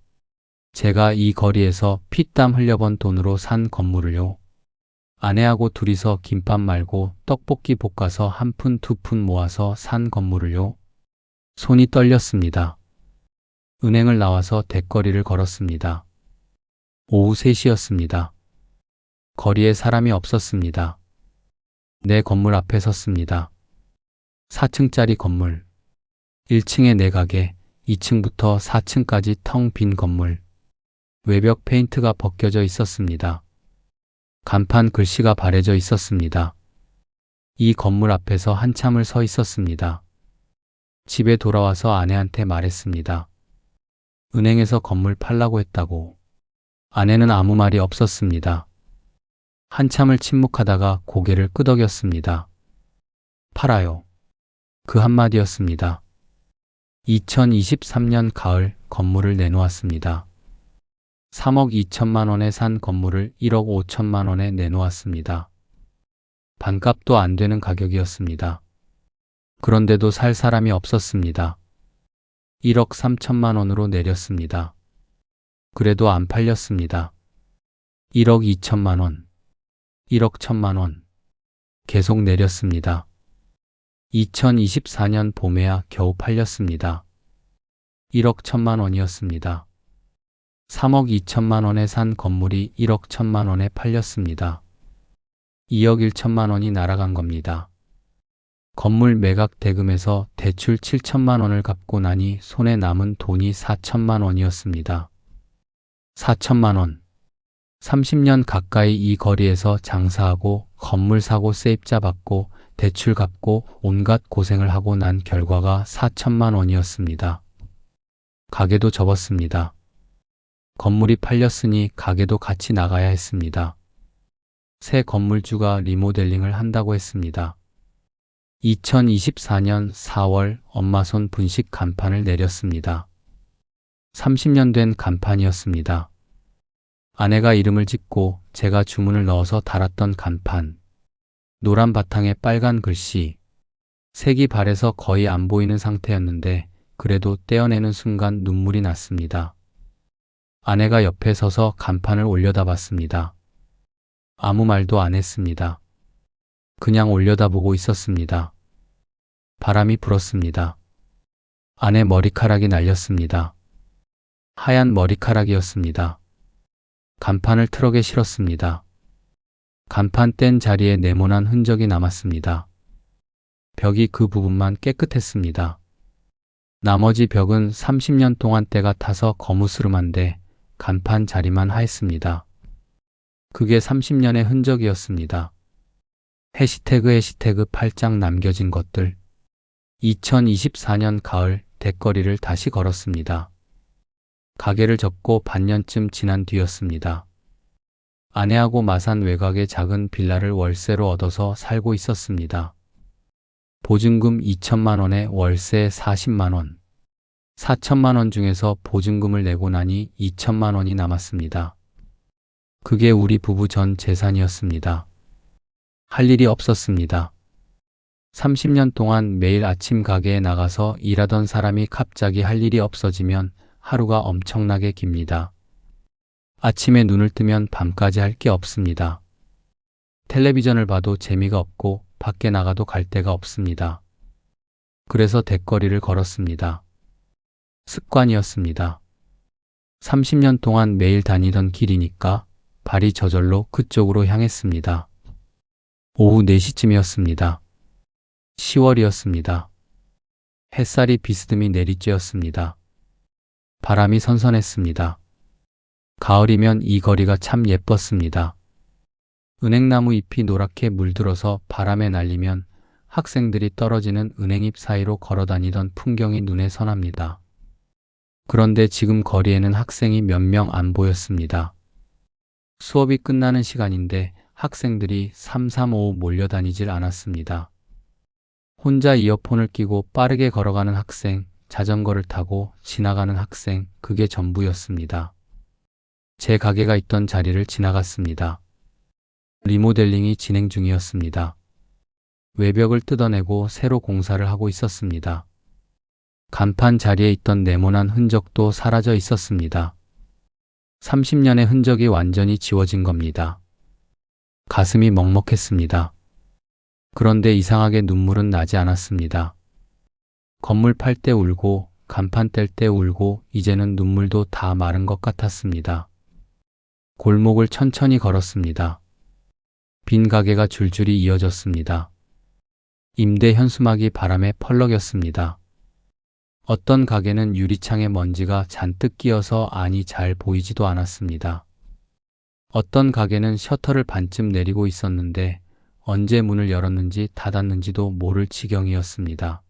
제가 이 거리에서 피땀 흘려번 돈으로 산 건물을요? 아내하고 둘이서 김밥 말고 떡볶이 볶아서 한 푼, 두 푼 모아서 산 건물을요? 손이 떨렸습니다. 은행을 나와서 대거리를 걸었습니다. 오후 3시였습니다. 거리에 사람이 없었습니다. 내 건물 앞에 섰습니다. 4층짜리 건물. 1층에 4가게, 2층부터 4층까지 텅 빈 건물. 외벽 페인트가 벗겨져 있었습니다. 간판 글씨가 바래져 있었습니다. 이 건물 앞에서 한참을 서 있었습니다. 집에 돌아와서 아내한테 말했습니다. 은행에서 건물 팔라고 했다고. 아내는 아무 말이 없었습니다. 한참을 침묵하다가 고개를 끄덕였습니다. 팔아요. 그 한마디였습니다. 2023년 가을 건물을 내놓았습니다. 3억 2천만 원에 산 건물을 1억 5천만 원에 내놓았습니다. 반값도 안 되는 가격이었습니다. 그런데도 살 사람이 없었습니다. 1억 3천만 원으로 내렸습니다. 그래도 안 팔렸습니다. 1억 2천만 원, 1억 1천만 원, 계속 내렸습니다. 2024년 봄에야 겨우 팔렸습니다. 1억 1천만 원이었습니다. 3억 2천만 원에 산 건물이 1억 1천만 원에 팔렸습니다. 2억 1천만 원이 날아간 겁니다. 건물 매각 대금에서 대출 7천만 원을 갚고 나니 손에 남은 돈이 4천만 원이었습니다. 4천만 원. 30년 가까이 이 거리에서 장사하고 건물 사고 세입자 받고 대출 갚고 온갖 고생을 하고 난 결과가 4천만 원이었습니다. 가게도 접었습니다. 건물이 팔렸으니 가게도 같이 나가야 했습니다. 새 건물주가 리모델링을 한다고 했습니다. 2024년 4월 엄마 손 분식 간판을 내렸습니다. 30년 된 간판이었습니다. 아내가 이름을 짓고 제가 주문을 넣어서 달았던 간판. 노란 바탕에 빨간 글씨. 색이 바래서 거의 안 보이는 상태였는데 그래도 떼어내는 순간 눈물이 났습니다. 아내가 옆에 서서 간판을 올려다봤습니다. 아무 말도 안 했습니다. 그냥 올려다보고 있었습니다. 바람이 불었습니다. 아내 머리카락이 날렸습니다. 하얀 머리카락이었습니다. 간판을 트럭에 실었습니다. 간판 뗀 자리에 네모난 흔적이 남았습니다. 벽이 그 부분만 깨끗했습니다. 나머지 벽은 30년 동안 때가 타서 거무스름한데 간판 자리만 하였습니다. 그게 30년의 흔적이었습니다. 해시태그 팔짱 남겨진 것들. 2024년 가을 대거리를 다시 걸었습니다. 가게를 접고 반년쯤 지난 뒤였습니다. 아내하고 마산 외곽의 작은 빌라를 월세로 얻어서 살고 있었습니다. 보증금 2천만 원에 월세 40만 원. 4천만 원 중에서 보증금을 내고 나니 2천만 원이 남았습니다. 그게 우리 부부 전 재산이었습니다. 할 일이 없었습니다. 30년 동안 매일 아침 가게에 나가서 일하던 사람이 갑자기 할 일이 없어지면 하루가 엄청나게 깁니다. 아침에 눈을 뜨면 밤까지 할 게 없습니다. 텔레비전을 봐도 재미가 없고 밖에 나가도 갈 데가 없습니다. 그래서 뎃거리를 걸었습니다. 습관이었습니다. 30년 동안 매일 다니던 길이니까 발이 저절로 그쪽으로 향했습니다. 오후 4시쯤이었습니다. 10월이었습니다. 햇살이 비스듬히 내리쬐었습니다. 바람이 선선했습니다. 가을이면 이 거리가 참 예뻤습니다. 은행나무 잎이 노랗게 물들어서 바람에 날리면 학생들이 떨어지는 은행잎 사이로 걸어다니던 풍경이 눈에 선합니다. 그런데 지금 거리에는 학생이 몇 명 안 보였습니다. 수업이 끝나는 시간인데 학생들이 335 몰려다니질 않았습니다. 혼자 이어폰을 끼고 빠르게 걸어가는 학생, 자전거를 타고 지나가는 학생, 그게 전부였습니다. 제 가게가 있던 자리를 지나갔습니다. 리모델링이 진행 중이었습니다. 외벽을 뜯어내고 새로 공사를 하고 있었습니다. 간판 자리에 있던 네모난 흔적도 사라져 있었습니다. 30년의 흔적이 완전히 지워진 겁니다. 가슴이 먹먹했습니다. 그런데 이상하게 눈물은 나지 않았습니다. 건물 팔 때 울고 간판 뗄 때 울고 이제는 눈물도 다 마른 것 같았습니다. 골목을 천천히 걸었습니다. 빈 가게가 줄줄이 이어졌습니다. 임대 현수막이 바람에 펄럭였습니다. 어떤 가게는 유리창에 먼지가 잔뜩 끼어서 안이 잘 보이지도 않았습니다. 어떤 가게는 셔터를 반쯤 내리고 있었는데 언제 문을 열었는지 닫았는지도 모를 지경이었습니다.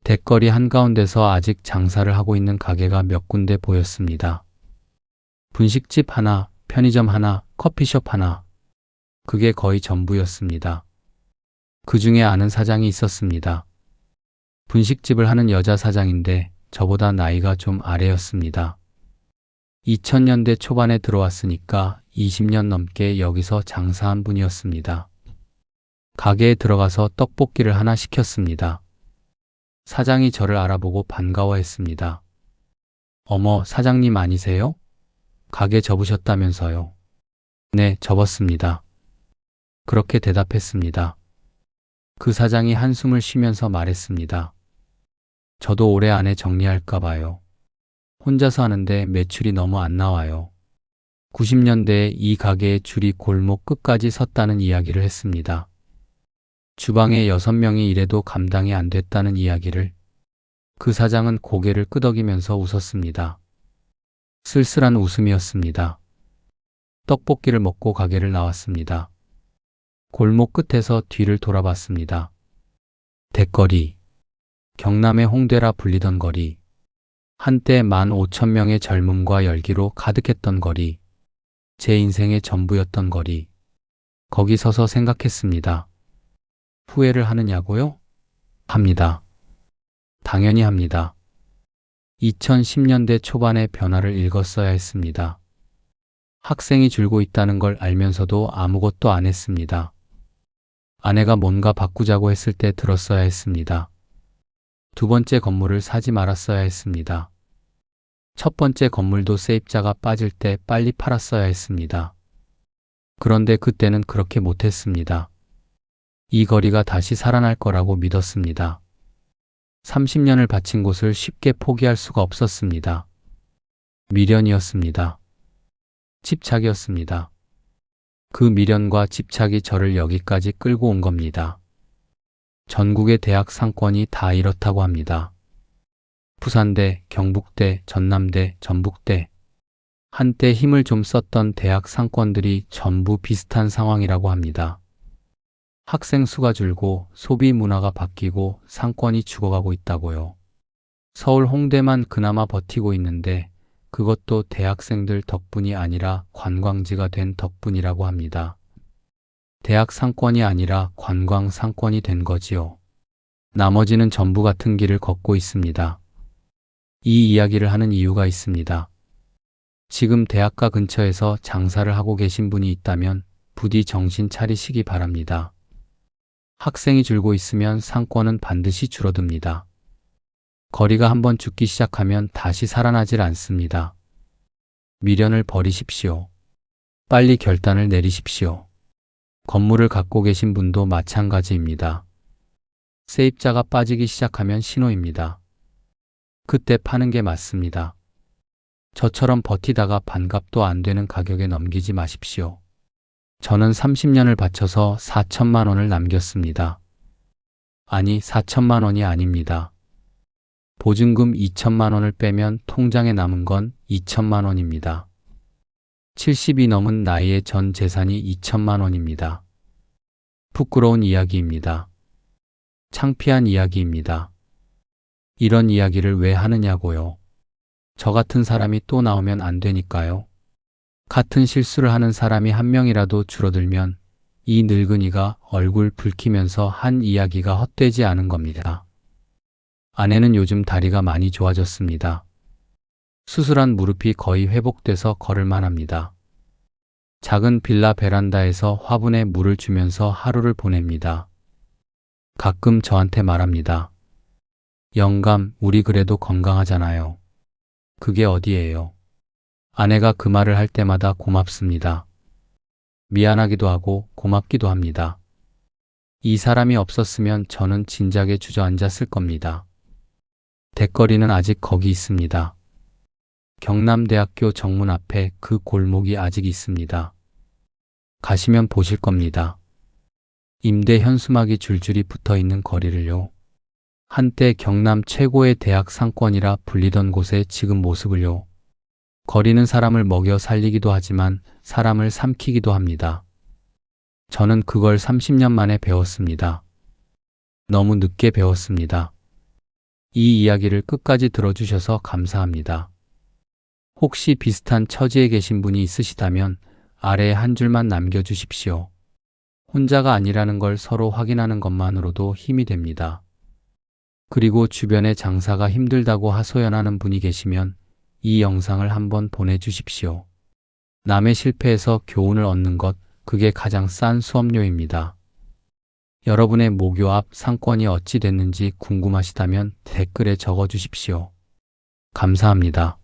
뎃거리 한가운데서 아직 장사를 하고 있는 가게가 몇 군데 보였습니다. 분식집 하나, 편의점 하나, 커피숍 하나. 그게 거의 전부였습니다. 그 중에 아는 사장이 있었습니다. 분식집을 하는 여자 사장인데 저보다 나이가 좀 아래였습니다. 2000년대 초반에 들어왔으니까 20년 넘게 여기서 장사한 분이었습니다. 가게에 들어가서 떡볶이를 하나 시켰습니다. 사장이 저를 알아보고 반가워했습니다. 어머, 사장님 아니세요? 가게 접으셨다면서요. 네, 접었습니다. 그렇게 대답했습니다. 그 사장이 한숨을 쉬면서 말했습니다. 저도 올해 안에 정리할까 봐요. 혼자서 하는데 매출이 너무 안 나와요. 90년대에 이 가게의 줄이 골목 끝까지 섰다는 이야기를 했습니다. 주방에 6명이 일해도 감당이 안 됐다는 이야기를. 그 사장은 고개를 끄덕이면서 웃었습니다. 쓸쓸한 웃음이었습니다. 떡볶이를 먹고 가게를 나왔습니다. 골목 끝에서 뒤를 돌아봤습니다. 뎃거리. 경남의 홍대라 불리던 거리. 한때 15,000명의 젊음과 열기로 가득했던 거리. 제 인생의 전부였던 거리. 거기 서서 생각했습니다. 후회를 하느냐고요? 합니다. 당연히 합니다. 2010년대 초반의 변화를 읽었어야 했습니다. 학생이 줄고 있다는 걸 알면서도 아무것도 안 했습니다. 아내가 뭔가 바꾸자고 했을 때 들었어야 했습니다. 두 번째 건물을 사지 말았어야 했습니다. 첫 번째 건물도 세입자가 빠질 때 빨리 팔았어야 했습니다. 그런데 그때는 그렇게 못했습니다. 이 거리가 다시 살아날 거라고 믿었습니다. 30년을 바친 곳을 쉽게 포기할 수가 없었습니다. 미련이었습니다. 집착이었습니다. 그 미련과 집착이 저를 여기까지 끌고 온 겁니다. 전국의 대학 상권이 다 이렇다고 합니다. 부산대, 경북대, 전남대, 전북대. 한때 힘을 좀 썼던 대학 상권들이 전부 비슷한 상황이라고 합니다. 학생 수가 줄고 소비 문화가 바뀌고 상권이 죽어가고 있다고요. 서울 홍대만 그나마 버티고 있는데 그것도 대학생들 덕분이 아니라 관광지가 된 덕분이라고 합니다. 대학 상권이 아니라 관광 상권이 된 거지요. 나머지는 전부 같은 길을 걷고 있습니다. 이 이야기를 하는 이유가 있습니다. 지금 대학가 근처에서 장사를 하고 계신 분이 있다면 부디 정신 차리시기 바랍니다. 학생이 줄고 있으면 상권은 반드시 줄어듭니다. 거리가 한번 죽기 시작하면 다시 살아나질 않습니다. 미련을 버리십시오. 빨리 결단을 내리십시오. 건물을 갖고 계신 분도 마찬가지입니다. 세입자가 빠지기 시작하면 신호입니다. 그때 파는 게 맞습니다. 저처럼 버티다가 반값도 안 되는 가격에 넘기지 마십시오. 저는 30년을 바쳐서 4천만 원을 남겼습니다. 아니, 4천만 원이 아닙니다. 보증금 2천만 원을 빼면 통장에 남은 건 2천만 원입니다. 70이 넘은 나이에 전 재산이 2천만 원입니다. 부끄러운 이야기입니다. 창피한 이야기입니다. 이런 이야기를 왜 하느냐고요. 저 같은 사람이 또 나오면 안 되니까요. 같은 실수를 하는 사람이 한 명이라도 줄어들면 이 늙은이가 얼굴 붉히면서 한 이야기가 헛되지 않은 겁니다. 아내는 요즘 다리가 많이 좋아졌습니다. 수술한 무릎이 거의 회복돼서 걸을만 합니다. 작은 빌라 베란다에서 화분에 물을 주면서 하루를 보냅니다. 가끔 저한테 말합니다. 영감, 우리 그래도 건강하잖아요. 그게 어디예요? 아내가 그 말을 할 때마다 고맙습니다. 미안하기도 하고 고맙기도 합니다. 이 사람이 없었으면 저는 진작에 주저앉았을 겁니다. 대거리는 아직 거기 있습니다. 경남대학교 정문 앞에 그 골목이 아직 있습니다. 가시면 보실 겁니다. 임대 현수막이 줄줄이 붙어 있는 거리를요. 한때 경남 최고의 대학 상권이라 불리던 곳의 지금 모습을요. 거리는 사람을 먹여 살리기도 하지만 사람을 삼키기도 합니다. 저는 그걸 30년 만에 배웠습니다. 너무 늦게 배웠습니다. 이 이야기를 끝까지 들어주셔서 감사합니다. 혹시 비슷한 처지에 계신 분이 있으시다면 아래에 한 줄만 남겨주십시오. 혼자가 아니라는 걸 서로 확인하는 것만으로도 힘이 됩니다. 그리고 주변에 장사가 힘들다고 하소연하는 분이 계시면 이 영상을 한번 보내주십시오. 남의 실패에서 교훈을 얻는 것, 그게 가장 싼 수업료입니다. 여러분의 모교 앞 상권이 어찌 됐는지 궁금하시다면 댓글에 적어주십시오. 감사합니다.